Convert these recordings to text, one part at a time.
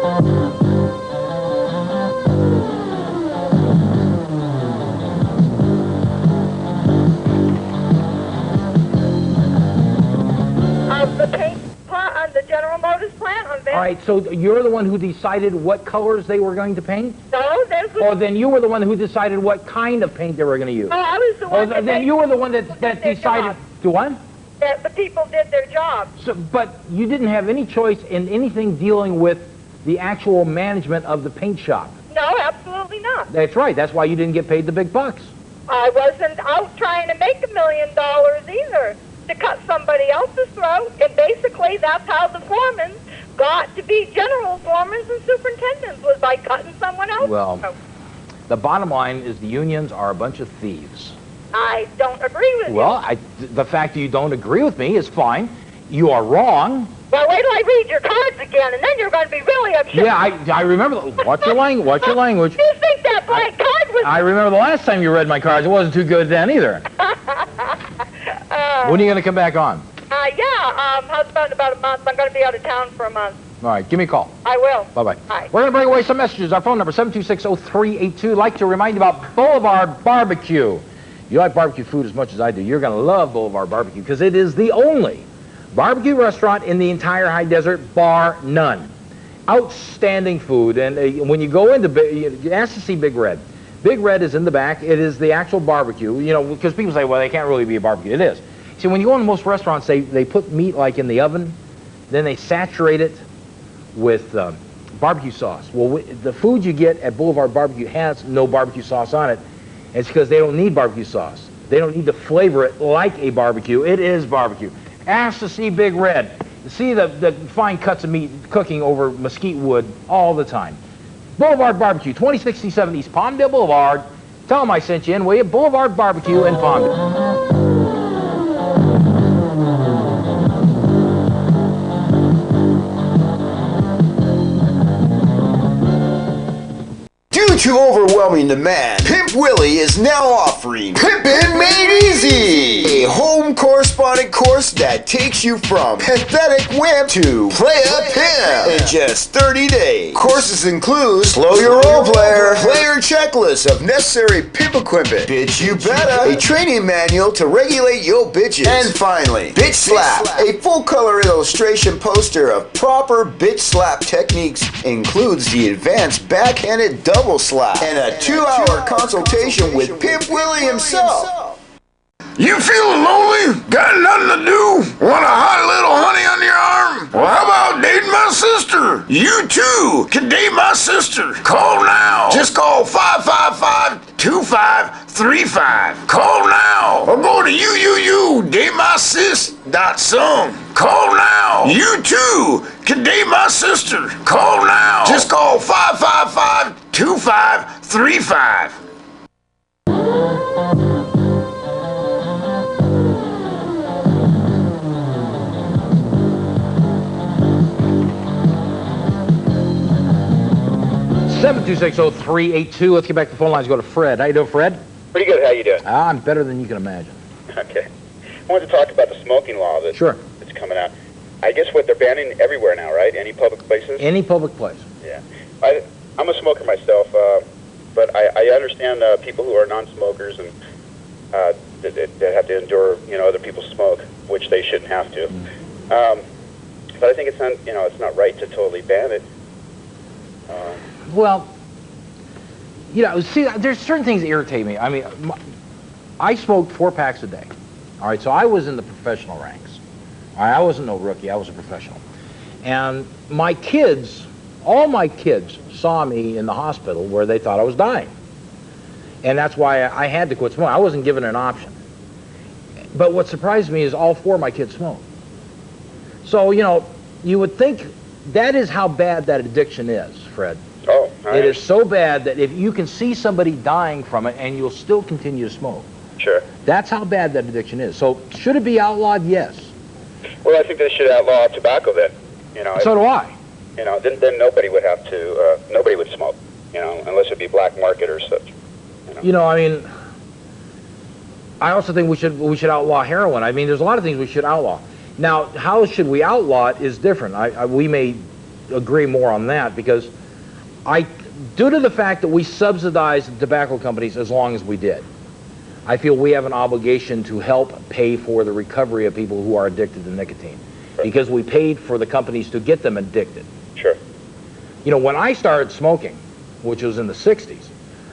The paint plant on the General Motors plant on Van. All right, so you're the one who decided what colors they were going to paint? No, there's Or then you were the one who decided what kind of paint they were going to use? No, I was the one then you were the one that decided to what? That the people did their job. So, but you didn't have any choice in anything dealing with the actual management of the paint shop. No, absolutely not. That's right. That's why you didn't get paid the big bucks. I wasn't out trying to make $1 million either to cut somebody else's throat. And basically, that's how the foremen got to be general foremen and superintendents, was by cutting someone else's throat. The bottom line is the unions are a bunch of thieves. I don't agree with you. Well, the fact that you don't agree with me is fine. You are wrong. Well, wait till I read your cards again, and then you're going to be really upset. Yeah, I remember. What's your language? What's your language? You think that blank card was... I remember the last time you read my cards. It wasn't too good then either. When are you going to come back on? How's about a month? I'm going to be out of town for a month. All right, give me a call. I will. Bye-bye. Bye. We're going to bring away some messages. Our phone number, 726-0382. I'd like to remind you about Boulevard Barbecue. You like barbecue food as much as I do, you're going to love Boulevard Barbecue because it is the only barbecue restaurant in the entire high desert, bar none. Outstanding food. And when you go into, you ask to see Big Red. Big Red is in the back. It is the actual barbecue, you know, because people say, well, they can't really be a barbecue. It is. See, when you go into most restaurants, they put meat like in the oven, then they saturate it with barbecue sauce. Well, the food you get at Boulevard Barbecue has no barbecue sauce on it. It's because they don't need barbecue sauce. They don't need to flavor it like a barbecue. It is barbecue. Ask to see Big Red. See the fine cuts of meat cooking over mesquite wood all the time. Boulevard Barbecue, 2067 East Palmdale Boulevard. Tell them I sent you in, will you? Boulevard Barbecue in Palmdale. Due to overwhelming demand, Pimp Willie is now offering Pimpin' Made Easy, a home correspondent course that takes you from pathetic wimp to playa pimp in just 30 days. Courses include Slow Your Role Player, player checklist of necessary pimp equipment, Bitch You Better, a training manual to regulate your bitches, and finally, Bitch Slap, a full-color illustration poster of proper bitch slap techniques, includes the advanced backhanded double slap, and a 2-hour consultation with Pimp Willie himself. You feeling lonely? Got nothing to do? Want a hot little honey on your arm? Well, how about dating my sister? You too can date my sister. Call now. Just call 555-2535. Call now. Or go to datemysis.some. Call now. You too can date my sister. Call now. Just call 555-2535. 726-0382. Let's get back to the phone lines. Go to Fred. How you doing, Fred? Pretty good. How you doing? I'm better than you can imagine. Okay. I wanted to talk about the smoking law that's coming out. I guess what they're banning everywhere now, right? Any public places? Any public place. Yeah. I'm a smoker myself, but I understand people who are non-smokers and that have to endure, other people's smoke, which they shouldn't have to. But I think it's not, it's not right to totally ban it. Well, see, there's certain things that irritate me. I mean, I smoked 4 packs a day. All right, so I was in the professional ranks. All right, I wasn't no rookie. I was a professional. And my kids, all my kids saw me in the hospital where they thought I was dying. And that's why I had to quit smoking. I wasn't given an option. But what surprised me is all 4 of my kids smoke. So, you would think that is how bad that addiction is, Fred. Oh, all right. It is so bad that if you can see somebody dying from it and you'll still continue to smoke. Sure. That's how bad that addiction is. So should it be outlawed? Yes. Well, I think they should outlaw tobacco then. So do I. Then nobody would have to, nobody would smoke, unless it be black market or such. I mean, I also think we should outlaw heroin. I mean, there's a lot of things we should outlaw. Now, how should we outlaw it is different. We may agree more on that because due to the fact that we subsidized the tobacco companies as long as we did, I feel we have an obligation to help pay for the recovery of people who are addicted to nicotine because we paid for the companies to get them addicted. Sure. You know, when I started smoking, which was in the 60s,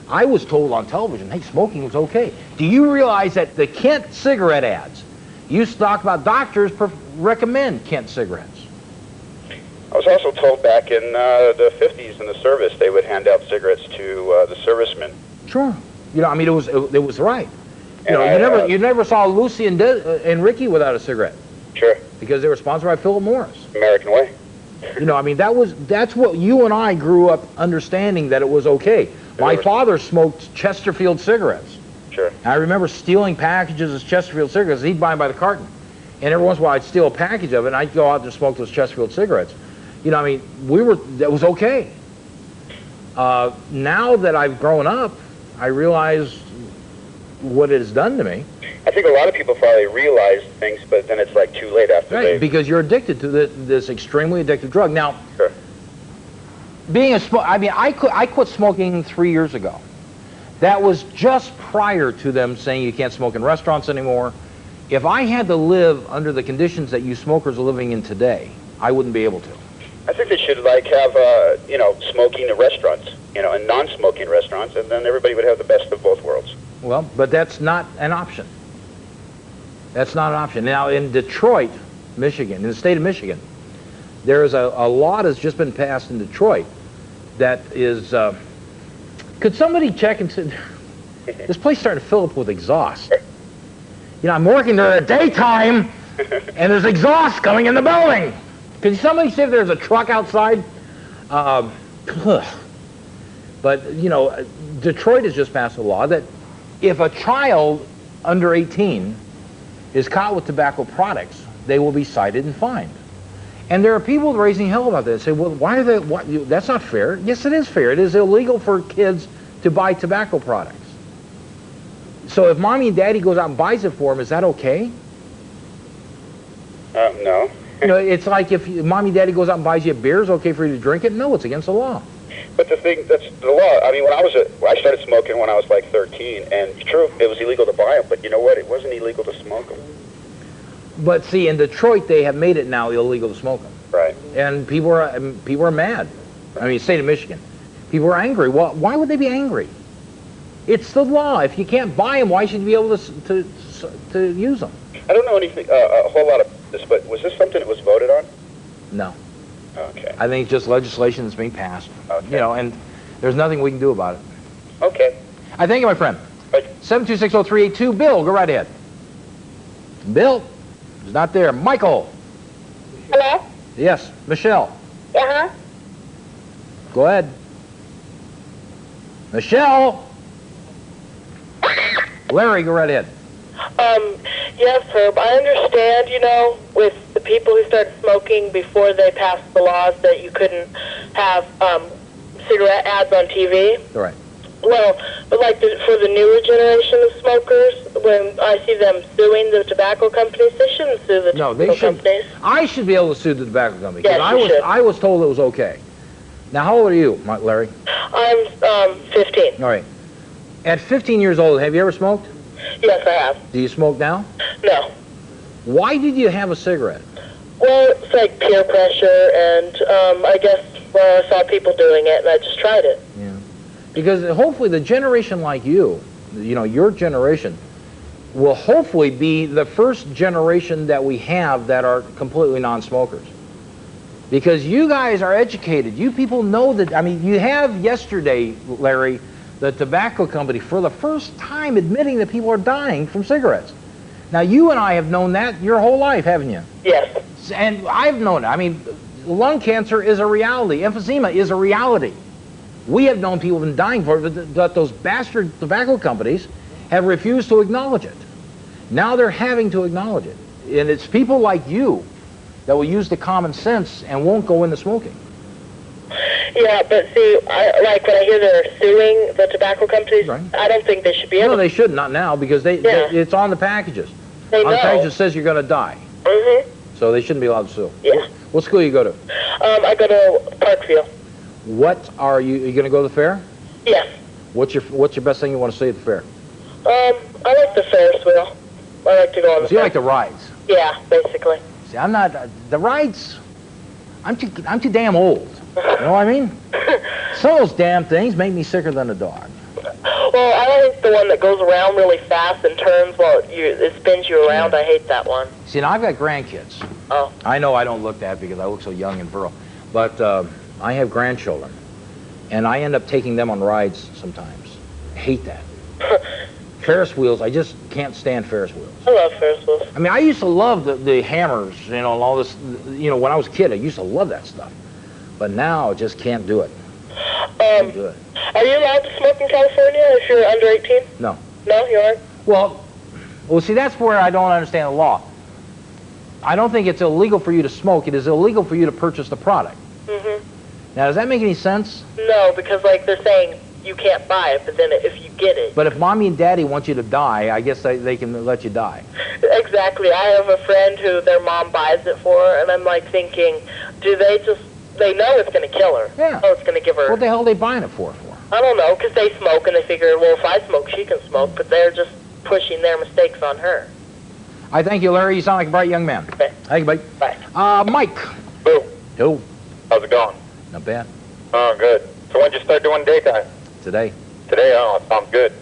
I was told on television, hey, smoking was okay. Do you realize that the Kent cigarette ads used to talk about doctors recommend Kent cigarettes? I was also told back in the 50s in the service they would hand out cigarettes to the servicemen. Sure. You know, I mean, it was right. You know, you never saw Lucy and Ricky without a cigarette. Sure. Because they were sponsored by Philip Morris. American way. You know, I mean, that's what you and I grew up understanding, that it was okay. My father smoked Chesterfield cigarettes. Sure. I remember stealing packages of Chesterfield cigarettes. He'd buy them by the carton. And every once in a while I'd steal a package of it and I'd go out and smoke those Chesterfield cigarettes. You know, I mean, that was okay. Now that I've grown up, I realize what it has done to me. I think a lot of people probably realize things, but then it's like too late after Right, because you're addicted to this extremely addictive drug. Now, Sure. I quit smoking 3 years ago. That was just prior to them saying you can't smoke in restaurants anymore. If I had to live under the conditions that you smokers are living in today, I wouldn't be able to. I think they should like have smoking in restaurants, and non-smoking restaurants, and then everybody would have the best of both worlds. Well, but that's not an option. That's not an option. Now, in Detroit, Michigan, in the state of Michigan, there is a law that's just been passed in Detroit that is, could somebody check and say, this place is starting to fill up with exhaust. You know, I'm working during the daytime, and there's exhaust coming in the building. Can somebody see if there's a truck outside? But, you know, Detroit has just passed a law that if a child under 18 is caught with tobacco products, they will be cited and fined. And there are people raising hell about this. Say, well, why are they? That's not fair. Yes, it is fair. It is illegal for kids to buy tobacco products. So if mommy and daddy goes out and buys it for them, is that okay? No. You know, it's like if mommy and daddy goes out and buys you a beer, is it okay for you to drink it? No, it's against the law. But the thing, that's the law. I mean, I started smoking when I was like 13, and true, it was illegal to buy them, but you know what? It wasn't illegal to smoke them. But see, in Detroit, they have made it now illegal to smoke them. Right. And people are mad. I mean, state of Michigan. People are angry. Well, why would they be angry? It's the law. If you can't buy them, why should you be able to use them? I don't know anything, a whole lot of this, but was this something that was voted on? No. Okay. I think it's just legislation that's being passed. Okay. You know, and there's nothing we can do about it. Okay. I thank you, my friend. Right. 7260382. Bill, go right ahead. Bill is not there. Michael. Hello? Yes. Michelle. Uh-huh. Go ahead. Michelle. Larry, go right ahead. Yes, Herb, I understand, with the people who started smoking before they passed the laws that you couldn't have cigarette ads on TV. All right. Well, but for the newer generation of smokers, when I see them suing the tobacco companies, they shouldn't sue the tobacco companies. I should be able to sue the tobacco company. Yes, I was told it was okay. Now, how old are you, Larry? I'm 15. All right. At 15 years old, have you ever smoked? Yes, I have. Do you smoke now? No. Why did you have a cigarette? Well, it's like peer pressure, and I guess I saw people doing it, and I just tried it. Yeah. Because hopefully the generation like you, your generation, will hopefully be the first generation that we have that are completely non-smokers. Because you guys are educated. You people know that, you have yesterday, Larry, the tobacco company for the first time admitting that people are dying from cigarettes. Now, you and I have known that your whole life, haven't you? Yes. And I've known it. Lung cancer is a reality. Emphysema is a reality. We have known people have been dying for it, but those bastard tobacco companies have refused to acknowledge it. Now they're having to acknowledge it. And it's people like you that will use the common sense and won't go into smoking. Yeah, but see, when I hear they're suing the tobacco companies, Right. I don't think they should be able to. No, they should, not now, because it's on the packages. They On the know. package it says you're going to die. Mm-hmm. So they shouldn't be allowed to sue. Yeah. What school you go to? I go to Parkview. What are you going to go to the fair? Yes. What's your best thing you want to see at the fair? I like the Ferris wheel. I like to go on the So you fair. like the rides? Yeah, basically. See, I'm not the rides. I'm too damn old. You know what I mean? Some of those damn things make me sicker than a dog. Well, I like the one that goes around really fast and turns while it spins you around. I hate that one. See, now I've got grandkids. Oh. I know I don't look that because I look so young and virile, but I have grandchildren, and I end up taking them on rides sometimes. I hate that. Ferris wheels, I just can't stand Ferris wheels. I love Ferris wheels. I mean, I used to love the hammers, and all this, when I was a kid, I used to love that stuff. But now I just can't do it. Can't do it. Are you allowed to smoke in California if you're under 18? No. No, you aren't? Well, see, that's where I don't understand the law. I don't think it's illegal for you to smoke. It is illegal for you to purchase the product. Mm-hmm. Now, does that make any sense? No, because, they're saying you can't buy it, but then if you get it... But if Mommy and Daddy want you to die, I guess they can let you die. Exactly. I have a friend who their mom buys it for her, and I'm, thinking, they know it's going to kill her. Yeah. Oh, it's going to give her... What the hell are they buying it for? I don't know, because they smoke, and they figure, well, if I smoke, she can smoke, but they're just pushing their mistakes on her. I thank you, Larry. You sound like a bright young man. Okay. Thank you, buddy. Bye. Mike. Boo. Who? How's it going? Not bad. Oh, good. So when'd you start doing daytime? Today. Today? Oh, it sounds good.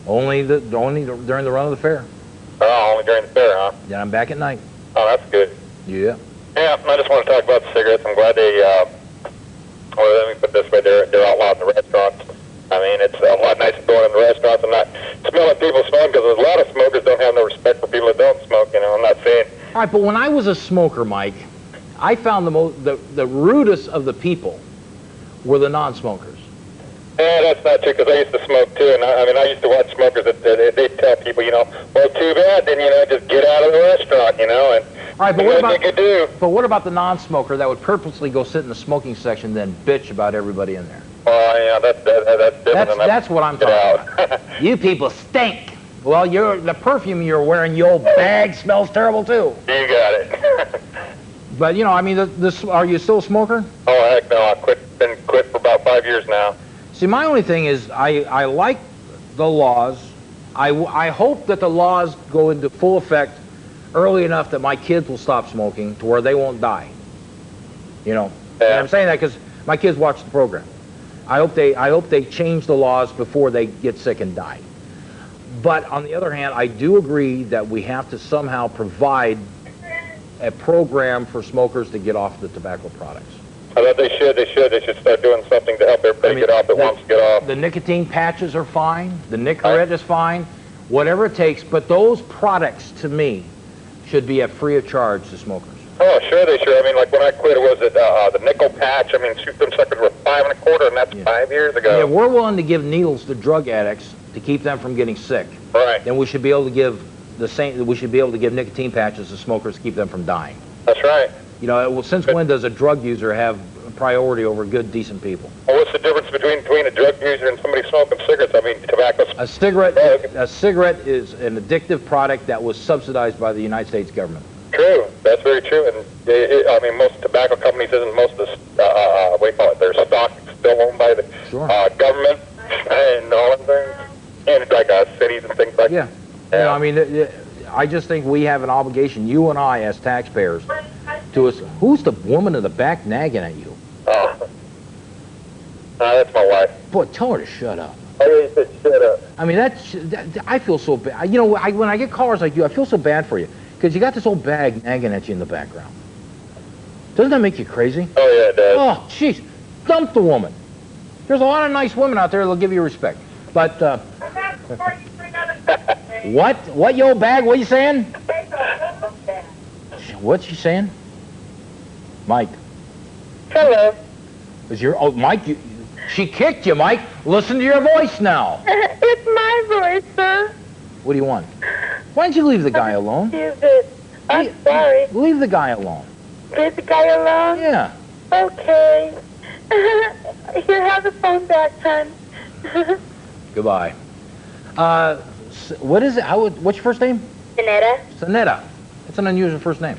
Only during the run of the fair. Oh, only during the fair, huh? Then I'm back at night. Oh, that's good. Yeah. Yeah, I just want to talk about the cigarettes. I'm glad they, well, let me put it this way, they're outlawed in the restaurants. I mean, it's a lot nicer going in the restaurants and not smelling people smoking, because there's a lot of smokers don't have no respect for people that don't smoke, I'm not saying. All right, but when I was a smoker, Mike, I found the rudest of the people were the non-smokers. Yeah, that's not true, because I used to smoke too, and I used to watch smokers that they tell people, well, too bad, then, just get out of the restaurant, and all right, but what what about the non-smoker that would purposely go sit in the smoking section, then bitch about everybody in there? Well, yeah, that's different. That's what I'm talking about. You people stink. Well, the perfume you're wearing, you old bag, smells terrible too. You got it. But are you still a smoker? Oh heck no! I've been quit for about 5 years now. See, my only thing is I like the laws. I hope that the laws go into full effect early enough that my kids will stop smoking to where they won't die. Yeah. And I'm saying that because my kids watch the program. I hope they change the laws before they get sick and die. But on the other hand, I do agree that we have to somehow provide a program for smokers to get off the tobacco products. I thought they should start doing something to help everybody get off that wants to get off. The nicotine patches are fine. The Nicorette is fine. Whatever it takes. But those products, to me, should be at free of charge to smokers. Oh, sure they should. Like when I quit, it was the nickel patch. Shoot, them suckers were $5 1/4, and that's 5 years ago. Yeah, we're willing to give needles to drug addicts to keep them from getting sick. Right. Then we should be able to give we should be able to give nicotine patches to smokers to keep them from dying. That's right. Since when does a drug user have priority over good, decent people? Well, what's the difference between a drug user and somebody smoking cigarettes? Tobacco. A cigarette is an addictive product that was subsidized by the United States government. True. That's very true. And most tobacco companies most of the, what do you call it, their stock is still owned by the government and all of them, and cities and things like that. Yeah. I just think we have an obligation, you and I as taxpayers, to us. Who's the woman in the back nagging at you? Oh. That's my wife. Boy, tell her to shut up. Oh, yeah, you said shut up. I feel so bad. When I get callers like you, I feel so bad for you. Because you got this old bag nagging at you in the background. Doesn't that make you crazy? Oh, yeah, it does. Oh, jeez. Dump the woman. There's a lot of nice women out there that'll give you respect. But, What, you old bag? What are you saying? What's she saying? Mike. Hello. Mike, she kicked you, Mike. Listen to your voice now. It's my voice, sir. What do you want? Why don't you leave the guy alone? Excuse it. I'm sorry. Leave the guy alone. Leave the guy alone? Yeah. Okay. Here, have the phone back, son. Goodbye. What is it? What's your first name? Janetta. Sanetta. That's an unusual first name.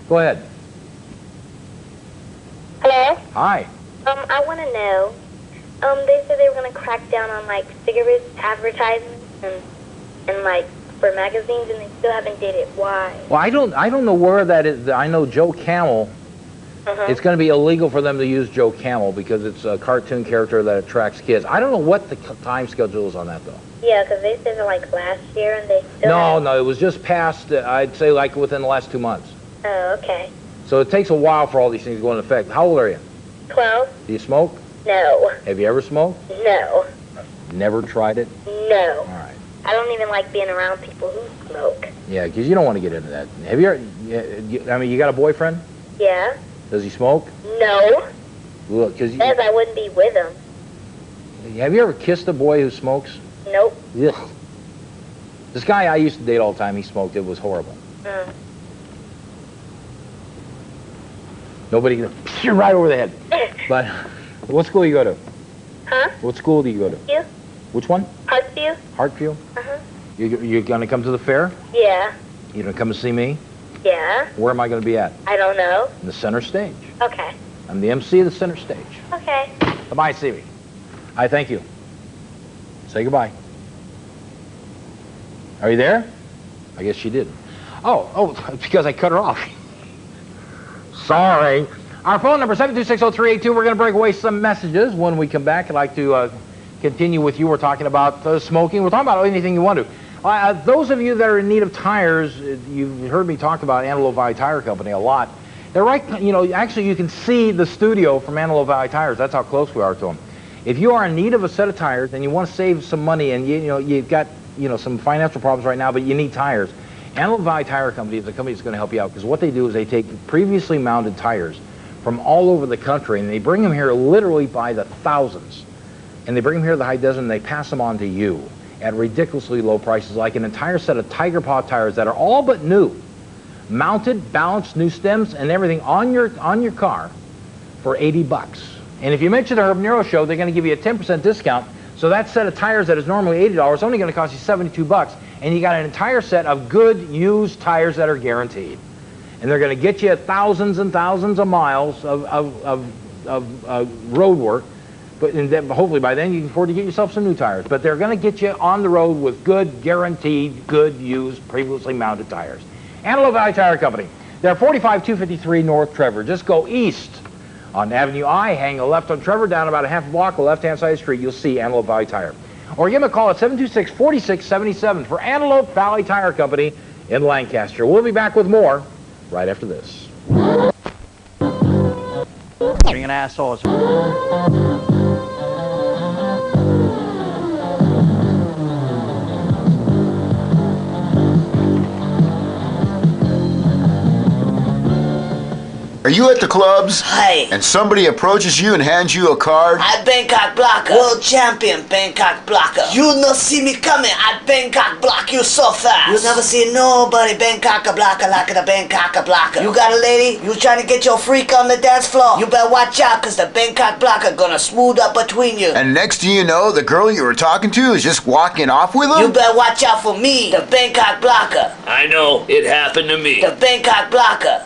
Go ahead. Hi. I want to know. They said they were going to crack down on like cigarette advertisements and like for magazines, and they still haven't did it. Why? Well, I don't know where that is. I know Joe Camel. It's going to be illegal for them to use Joe Camel because it's a cartoon character that attracts kids. I don't know what the time schedule is on that, though. Yeah, because they said it like last year, and they still No, it was just past, I'd say, like within the last 2 months. Oh, okay. So it takes a while for all these things to go into effect. How old are you? 12? Do you smoke? No. Have you ever smoked? No. Never tried it? No. All right. I don't even like being around people who smoke. Yeah, because you don't want to get into that. Have you ever, I mean, you got a boyfriend? Yeah. Does he smoke? No. Look, because Says I wouldn't be with him. Have you ever kissed a boy who smokes? Nope. Ugh. This guy I used to date all the time, he smoked. It was horrible. Nobody can... You're right over the head. But what school do you go to? Huh? What school do you go to? You? Which one? Hartsview? Hartview? Uh-huh. You're going to come to the fair? Yeah. You're going to come to see me? Yeah. Where am I going to be at? I don't know. In the center stage. Okay. I'm the MC of the center stage. Okay. Bye-bye, Stevie. I thank you. Say goodbye. Are you there? I guess she did. Oh, it's because I cut her off. Sorry. Our phone number, 7260382. We're going to break away some messages. When we come back, I'd like to continue with you. We're talking about smoking. We're talking about anything you want to. Those of you that are in need of tires, you've heard me talk about Antelope Valley Tire Company a lot. They're right, actually you can see the studio from Antelope Valley Tires. That's how close we are to them. If you are in need of a set of tires and you want to save some money and you've got some financial problems right now, but you need tires, Antelope Valley Tire Company is a company that's going to help you out, because what they do is they take previously mounted tires from all over the country and they bring them here literally by the thousands. And they bring them here to the high desert and they pass them on to you at ridiculously low prices, like an entire set of Tiger Paw tires that are all but new, mounted, balanced, new stems and everything on your car for $80. And if you mention the Herb Nero Show, they're going to give you a 10% discount. So that set of tires that is normally $80 is only going to cost you $72, and you got an entire set of good used tires that are guaranteed. And they're going to get you thousands and thousands of miles of road work. But hopefully by then you can afford to get yourself some new tires. But they're going to get you on the road with good, guaranteed, good, used, previously mounted tires. Antelope Valley Tire Company. They're 45253 North Trevor. Just go east on Avenue I, hang a left on Trevor, down about a half a block, the left-hand side of the street, you'll see Antelope Valley Tire. Or give them a call at 726-4677 for Antelope Valley Tire Company in Lancaster. We'll be back with more right after this. Being an asshole is... Are you at the clubs? Hi. And somebody approaches you and hands you a card? I Bangkok blocker. World champion Bangkok blocker. You not see me coming. I Bangkok block you so fast. You never see nobody Bangkok blocker like the Bangkok blocker. You got a lady? You trying to get your freak on the dance floor? You better watch out, cause the Bangkok blocker gonna smooth up between you. And next thing you know, the girl you were talking to is just walking off with him? You better watch out for me, the Bangkok blocker. I know, it happened to me. The Bangkok blocker.